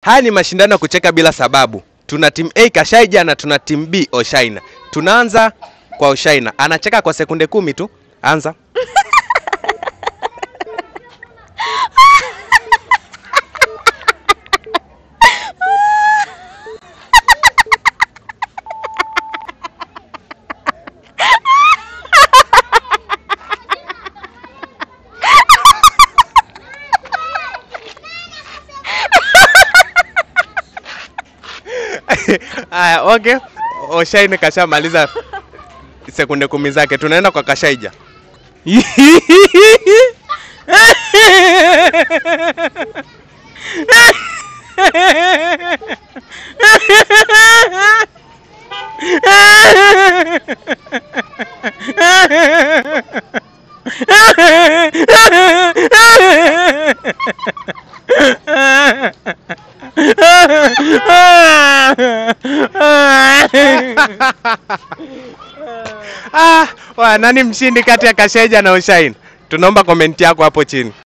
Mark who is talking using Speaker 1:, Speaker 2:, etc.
Speaker 1: Haya ni mashindano kucheka bila sababu. Tuna team A Kashaija na tuna team B Oshaina. Tunaanza kwa Oshaina. Anacheka kwa sekunde 10 tu. Anza. Aya, okay. Oshaina kashamaliza sekunde 10 zake. Tunaenda kwa Kashaija. Nani mshindi kati ya Kashaija na Oshaina? Tunaomba comment yako hapo chini.